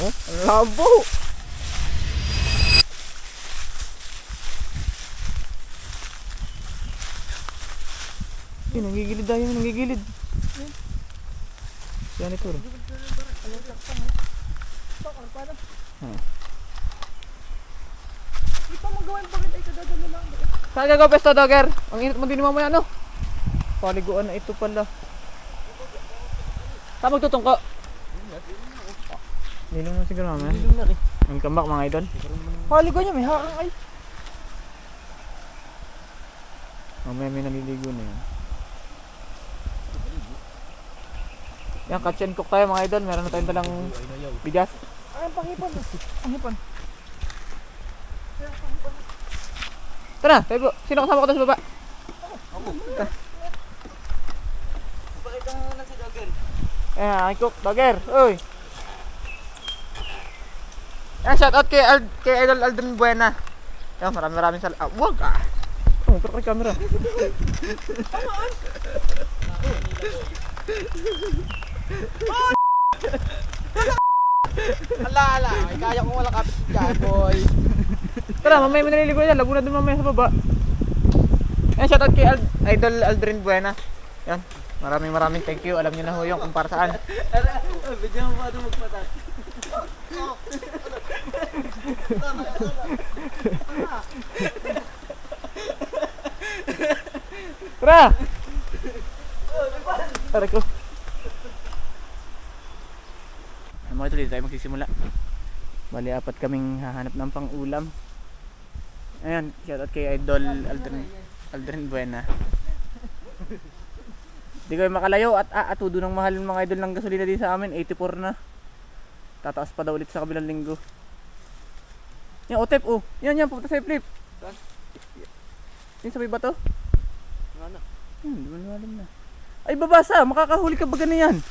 Oh, ang labo. Nanggigilid tayo, nanggigilid. Yan ito. Hindi pa magawin bakit ay kadadala lang. Saan gagawa pesto, Dogger? Ang init mo din mamaya, no? Paliguan na ito pala. Saan magtutungko? Nilong na siguro mamaya. Nilong na rin. Ang kambak mga idol. Paligo niya, may harang ay. Mamaya may naliligo na yan. Yan, catch and cook tayo mga idol. Meron na tayong dalang bigas. Ay, ang pangipon. Ang hipon. Tara, tayo po. Sino kasama ko doon sa baba? Ako. Pakita mo muna si Dogger. Ayan, cook. Dogger. Uy. Ayan, shoutout kay Idol Aldrin Buena. Ayan, maraming salamat. Wag ah. Oh, pero kay camera. Ala, ay kaya kong wala kapit dyan, boy. Tara, mamaya may naliligo yan. Labo na doon mamaya sa baba. Ayan, shoutout kay Idol Aldrin Buena. Yan, maraming thank you. Alam niyo na ho yung kung para saan. Bigyan mo pa ito magpatat. Tara! Tara ko. Mga ito, dito tayo magsisimula. Bali, apat kaming hahanap ng pang-ulam. Ayan, shoutout kay Idol Aldrin Buena. Di kayo makalayo at atudo ng mahal ng mga idol ng gasolina din sa amin. 84 na. Tataas pa daw ulit sa kabilang linggo. Yan, Otep, oh. Yan, pupunta sa flip. Saan? Yan, sabay ba to? Ano? Di ba naman na. Ay, babasa. Makakahuli ka ba ganyan?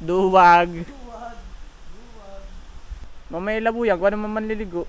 Duwag. Mamaya labuyag, wala naman manliligo.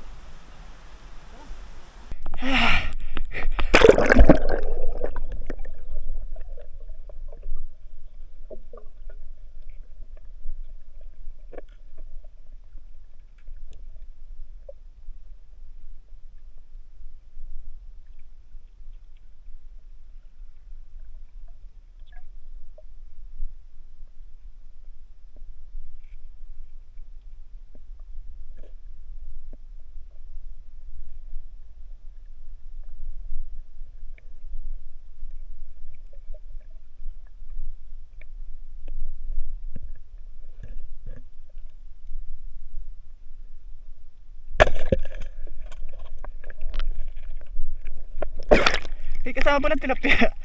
May kasama pa ng tilapia.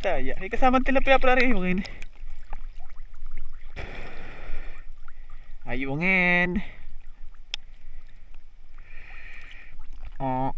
Taya. May kasama ng tilapia pala rin yung ayungin. Oh.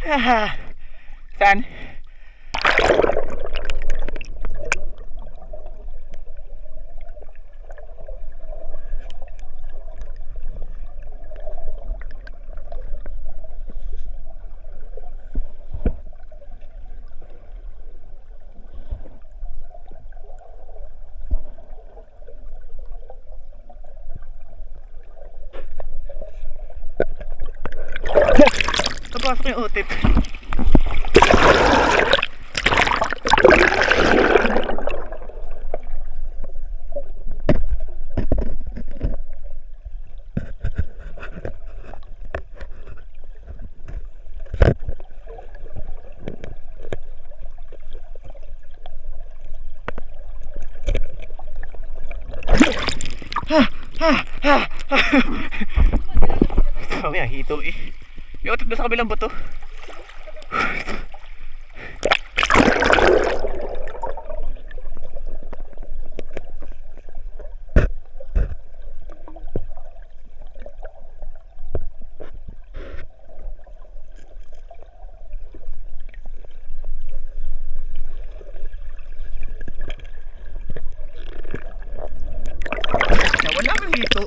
Saan? Napasok yung utip. Sabi ang hito eh. May utip na sa kabilang bato. Nawala ang hito.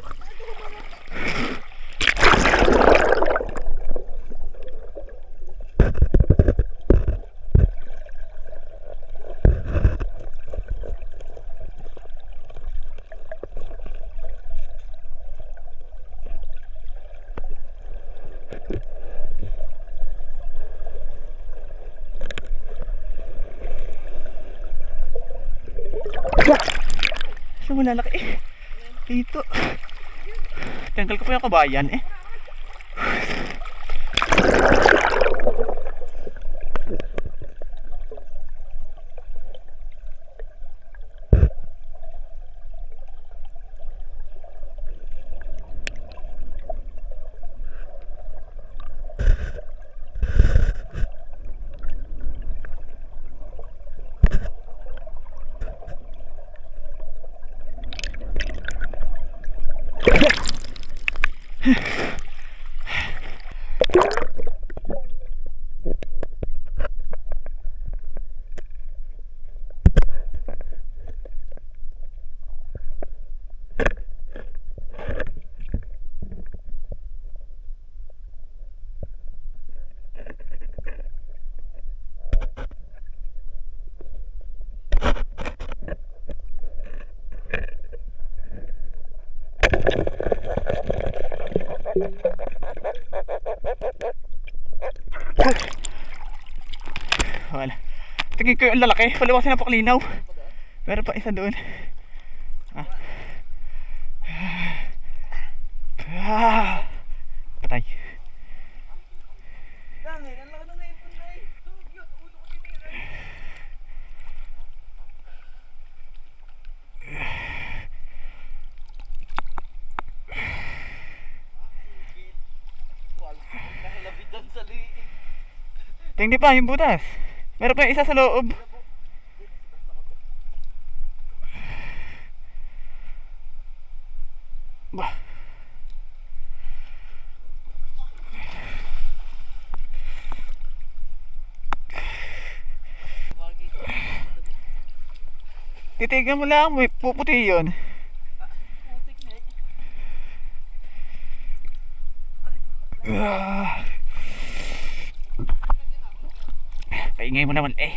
Saan mo lalaki eh? Dito. Tanggal ko pa yung kabayan eh. Wala. Tingin ko yung lalaki. Paliwasin na po kalinaw. Meron pa isa doon. Patay. Dami, ang laki ng naipon na eh. Ulo ko tinira. Nahalabitan sa liit. Tingnan pa yung butas. Meron pa yung isa sa loob. Bah. Titigan mo lang, may puputi yun. Paingay mo naman eh.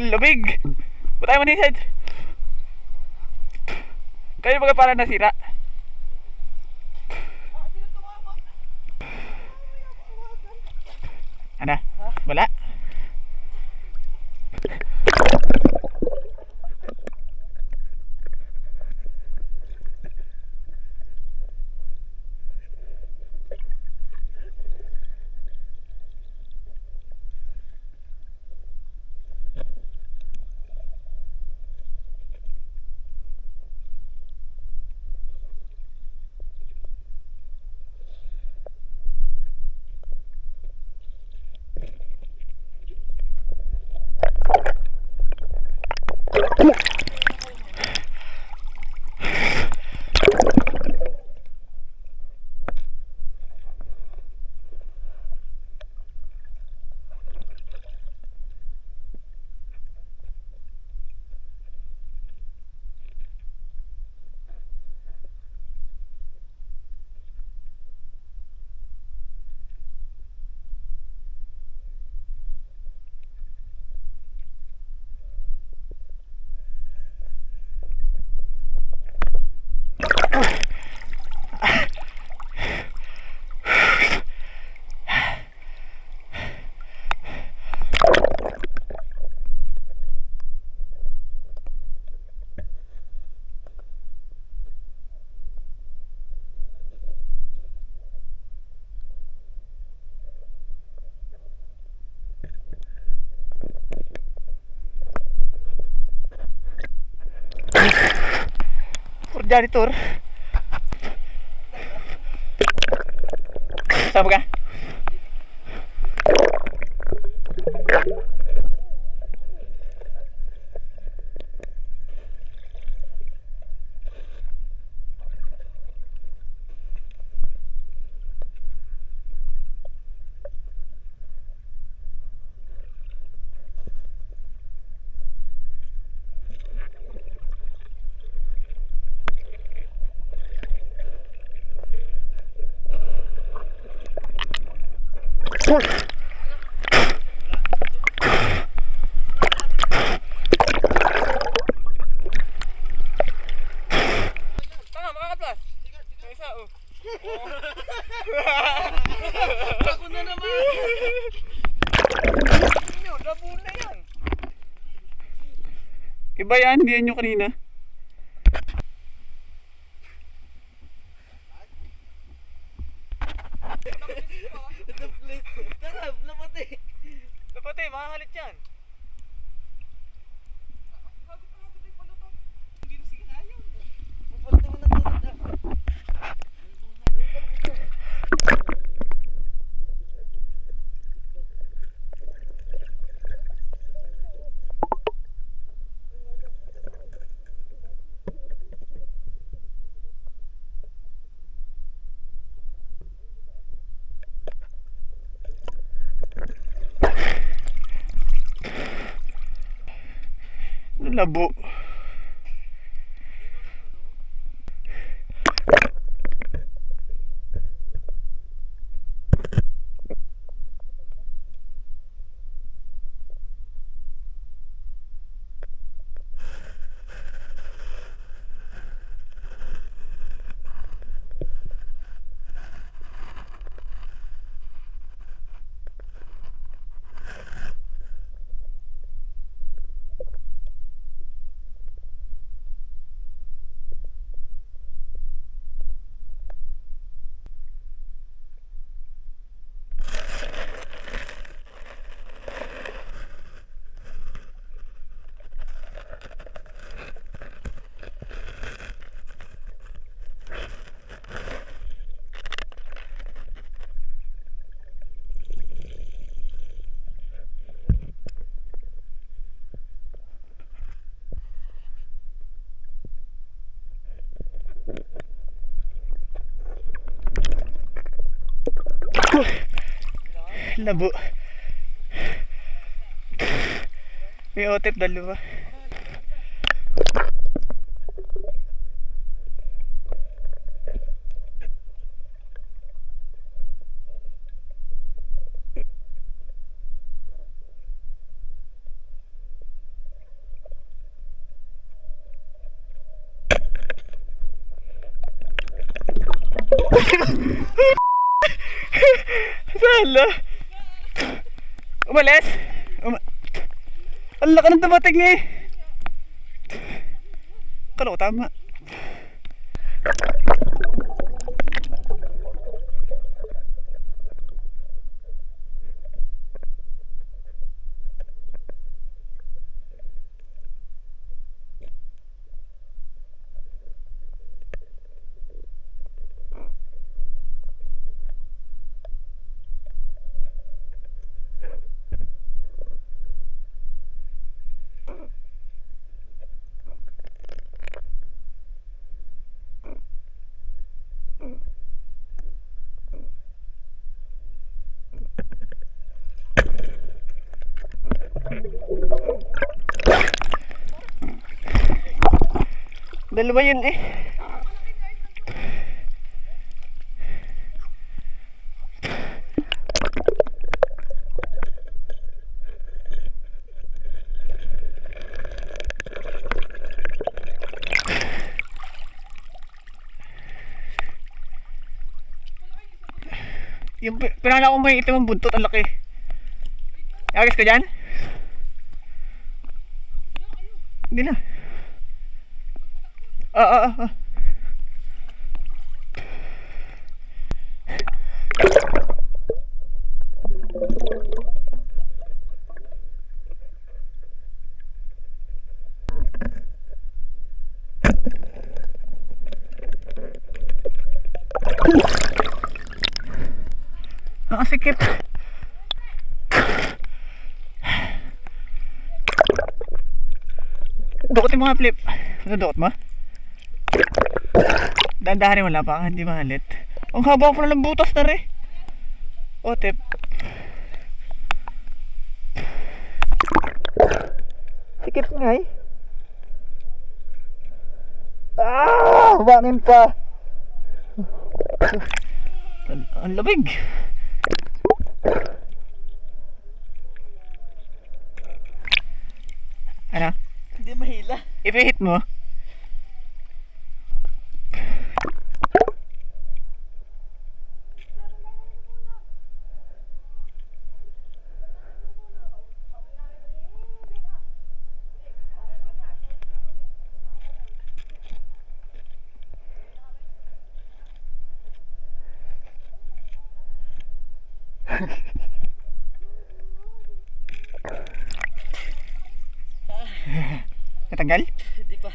Ang lamig. Ba't tayo manisad? Kayo baga para nasira. Ano? Wala? For janitor. Sama ka? Tama, makakatlas. Yung isa, oh. Ako na naman! Inyo, labo na yan! Iba yan, hindi yan yung kanina. Ito please! Tara, lapati! Kapatid, makahalit yan. Hindi na sige ayaw. Magpalit naman ng donut ah. Labo. Labo. May otep dalawa. Sala. Umalis? Ang laki ng dumating eh. Kala ko tama. Dalawa yun eh. Yung pinala ko may itim ang buntot, ang laki. Agis ka dyan? Hindi na. Ah. Nakasikip. Dukot yung mga flip. Ano dukot mo? Dahan-dahanin mo lang baka hindi mahalit. Ang haba ko ng butas na rin. O tip. Sikip nga eh. Bangin pa. Ang labig. Ano? Hindi mahila. Ipihit mo. Natanggal? Hindi pa.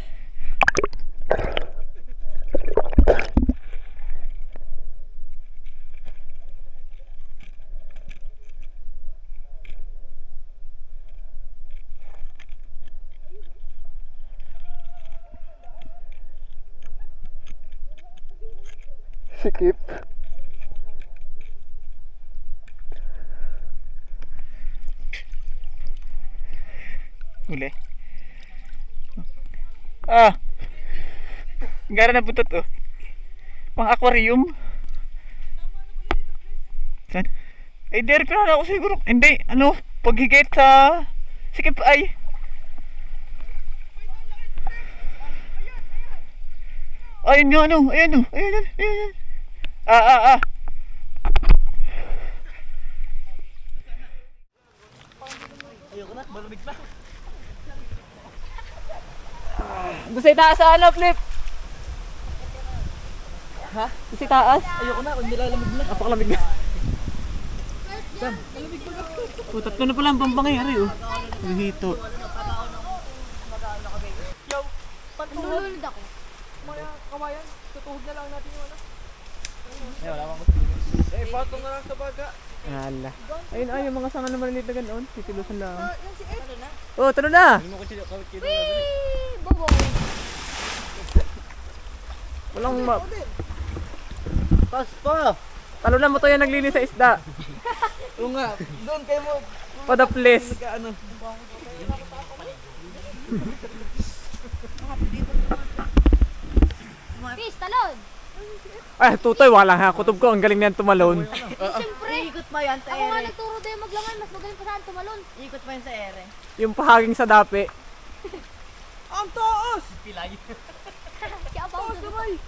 Sikip. Uli. Gara na butot oh. Pang aquarium. Saan? Eh, dere pinala ako siguro. Hindi, ano, paghigit sa sikip ay. Ayun nga ano, ayan oh, ayan. Ah. Ayoko na, malamig pa. Gusto itaas sa ano, Flip? Ha? Gusto itaas? Ayoko na, nilalamig na. Napakalamig na. Saan? Tatlo na pala ang pampangayari oh. Hito. Yo, pantuhod. Nululod ako. Mga kawayan, tutuhod na lang natin yung ano. Ay, wala akong gusto. Patong na lang sa baga. Ala. Ayun ay, yung mga sanga na maliliit na ganoon. Titilusan lang. Yung si Ed. Oh, talo na! Wee! Bobo. Walang ma... Pas pa! Talo na mo to yan naglinis sa isda. Oo nga, doon kayo mo. Pada place. Ano? Peace, talon. Ay, tutoy, wala ha. Kutob ko, ang galing niyan tumalon. Siyempre. Ikot mo yan sa Ako nga ere. nagturo din maglangan. Mas magaling pa saan tumalon. Ikot mo yan sa ere. Yung pahaging sa dapi. Ang taas! Kaya ba ako dun?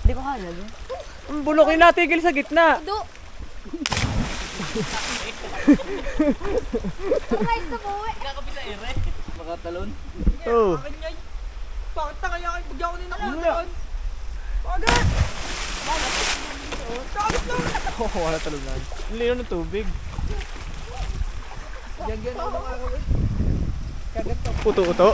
Hindi ko kaya doon. Ang bulok yung natigil sa gitna. Do. Guys, tumuwi. Makatalon. Oh. Akin nga yun. Bakit tanga yan? Bigyan ko nila ako doon. Bakit? Bakit lang? Oh, wala talunan. Ang lino ng tubig. Yan ako mga kawin. Kagat ka. Uto-uto.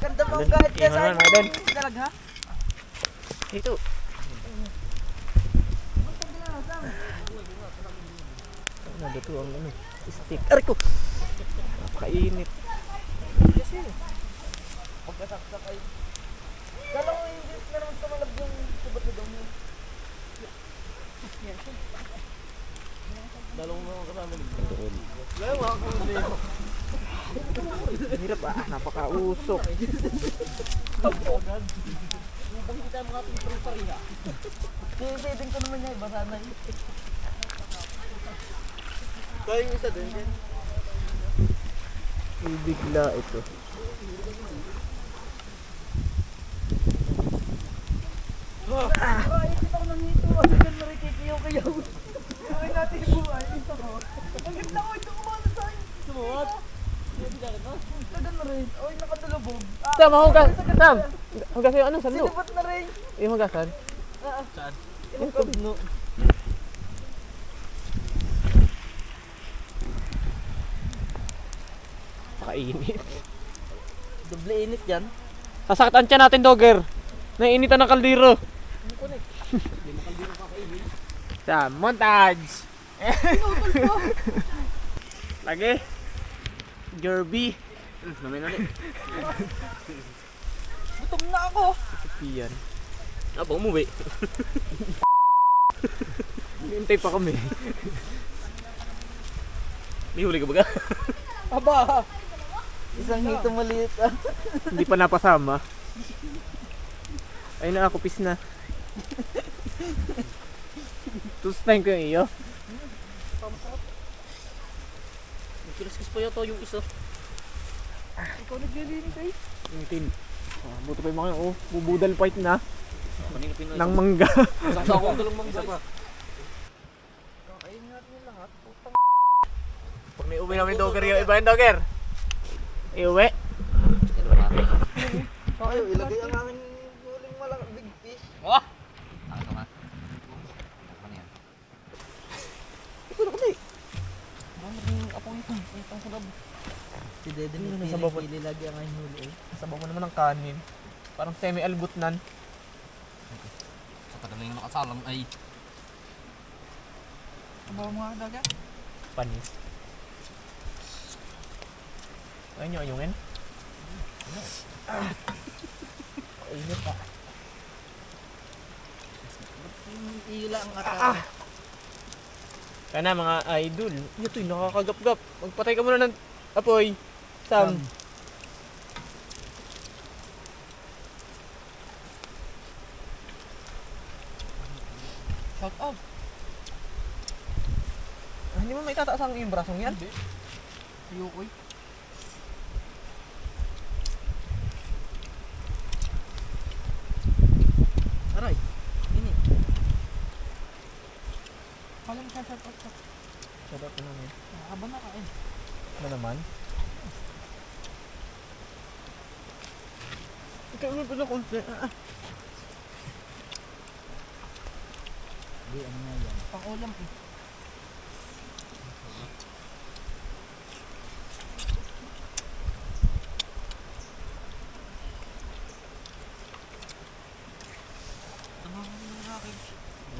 Ganda mo ang kahit ka Tingnan saan. mo natin. Dalag ha? Ito. Nandito ang ano, stick. Aray ko! Kainit. Pagkasaksak ay. Kala ko hindi na naman tumalab yung subat na daw mo. Dalong mo Hirap napakausok. Sinipitin ko naman niya, basa na yun. Kaya yung isa din. Ibigla ito. Kita ko nang hito, ano dyan marikikiyaw-kiyaw. Kaya natin yung buhay. Ito ko. Ang ganda ko. Ito kumana sa'yo. Sumuot? Tagal na rin. Oy, nakatulubog. Sam, hugas. Sam, hugas yung ano, sando. Sinipat na rin. Yung hugasan. Yung kabno. Pakainit. Doble init yan. Sasaktan siya natin, Dogger. Nainitan ng kaldero. Sam, montage. Lagi. Derby. Namin ulit. Gutom na ako. Piyan. Abang umuwi. Hintay pa kami. May huli ka ba ka? Aba. Isang hito maliit ah. Hindi pa napasama. Ay na ako, pis na. Tustain ko yung iyo. Kilos-kilos pa yata yung isa. Ikaw naglilinis eh. Yung tin. Buto pa yung mga bubudal fight na. Kanina pinay. Ng mangga. Isang sako ang dalang mangga. Kakainin natin yung lahat. Pag may uwi namin Dogger yung iba yung Dogger. Iuwi. Kaya ilagay ang aking huling malaki big fish. Oh! Ito nga. Ano yan? Si Dede Ano, may nasa baba? pili lagi ang aking huli eh. Sabaw ko naman ng kanin. Parang semi-albutnan. Sa tagal na yung nakasalang ay Ang bawa mga daga. Panis. Ayaw nyo ayungin? Init pa. Ila ang ata. Kaya na mga idol. Ito yung nakakagap-gap. Magpatay ka muna ng apoy. Sam. Shout out. Hindi mo may tataas ang iyong brasong yan? Ayoko eh. Aray. Init. Palang shout out. Shout out na namin. Nakakaba na kain. Ano naman? Ikaw mo pala konti. Di ano nga yan. Pang-ulam eh.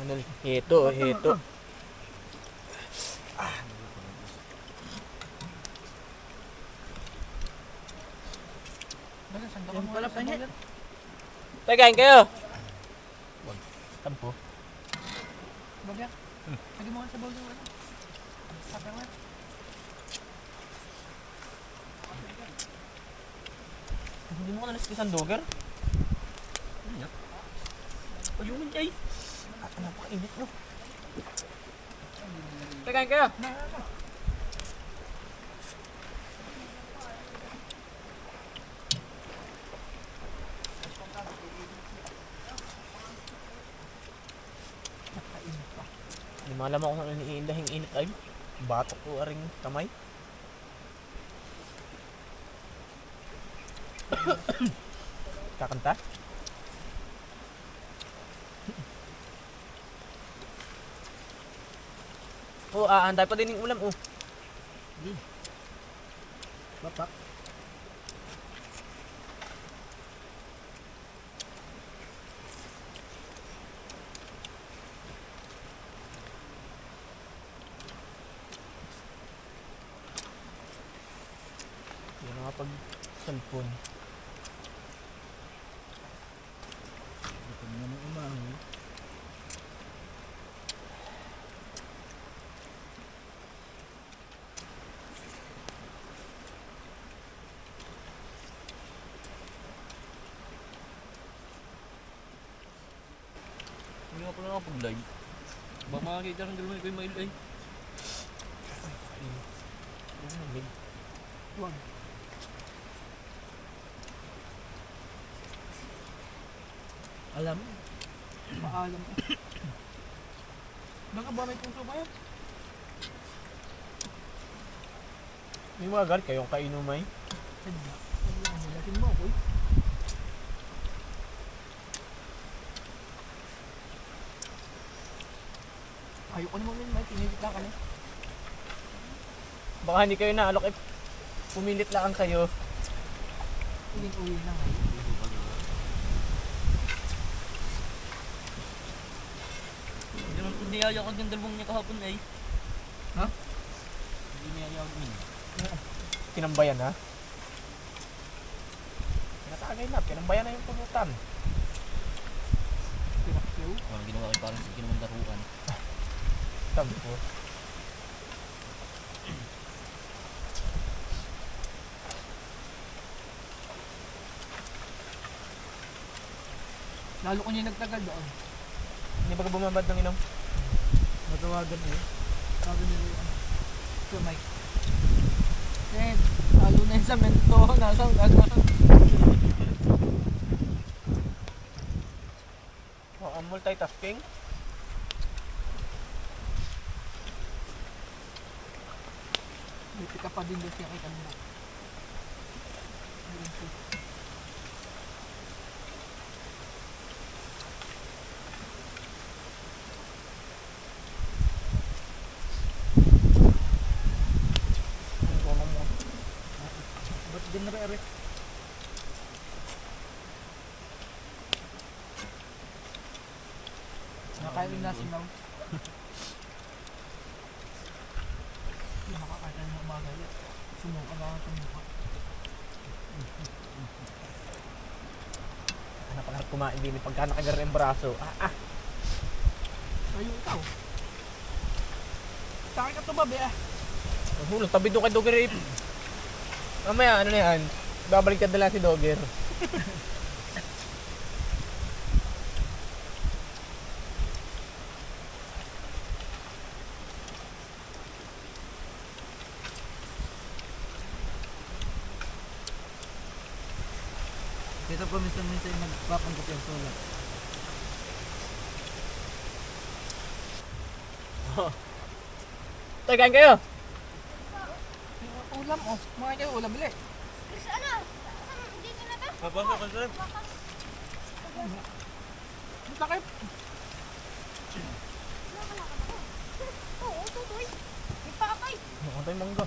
Ano? Heto, heto. Basta sanda ka Yan muna pala, sa pangit. balat. Tagayin kayo! Tampo. Bagya. Lagi mo nga sa balat yung ano. Sabi nga. Hindi mo ka nalispisan Dogger? ayungin ay. Napakainit no. Tagayin kayo! Hindi malaman kung ano iniindahing init ay. Batok ko aring kamay. Kakanta? Oh, antay pa din yung ulam oh. Bapak. Yung mga pag cellphone. Ito naman ang umahoy. Hindi nga pala nakapag-live. Baka makakita ng dalawa ko yung mail ay. Wag. Alam. Paalam ka. Baka ba may puso ba yan? May mga gal kayong kainumay. Lakin mo ako eh. Ayoko naman yun, may pinilit lang kami. Baka hindi kayo naalok eh. Pumilit lang kayo. Uling-uwi lang eh. Hindi naman kung niyaya ko yung dalawang niya kahapon ay. Ha? Hindi niyaya ko yun. Pinambayan ha? Pinatagay na, pinambayan na yung pulutan. Pinakyaw. Parang ginawa kayo parang sige naman daruan. Sabi ko. Lalo ko niya nagtagal doon. Hindi ba ka bumabad ng inom? Matawagan eh. Sabi nila yung ano. So Mike. Ted, lalo na yung samento. Nasaan ka na? Oh, ang multitasking. Buti ka pa din doon siya kay kanina. Ayun siya. Ba't din re-re? Nakain yung nasa now. Hindi makakain ng umaga yun. Sumuka na ako sumuka. Ano pa nga kumain din pagka nakagar yung braso. Ayun ikaw. Sa akin ka tumabi ah. Hulog, tabi doon kay Dogger eh. Mamaya, ano na yan? Babaliktad na lang si Dogger. Dito pa minsan-minsan nagpapanggap yung sola. Tay, kain kayo! Ulam oh. Mga kayo ulam bili. Chris, ano? Dito na ba? Mabasa ka sir. Takip. Oo, tutoy. May pakay. Ano tayo mangga?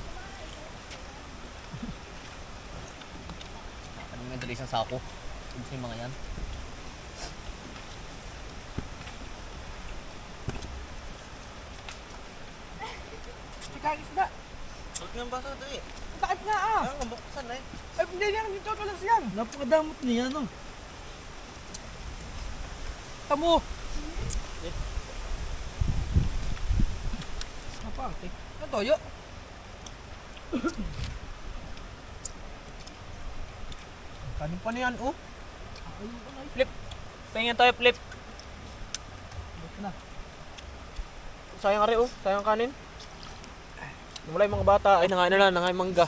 Ano nga dali isang sako? Ubus yung mga yan. Sikain isda. Huwag nga basa ito eh. Takip nga ah. Ang buksan na eh. Ay, hindi yan. Dito tulas yan. Napakadamot niya, no? Tamo. Apa? Ano toyo? Kanin pa niyan oh. Ayun ko na. Flip. Tingnan tayo flip. Basta na. Sayang ari oh. Sayang kanin. Wala yung mga bata. Ay nangain na lang. Nangain mangga.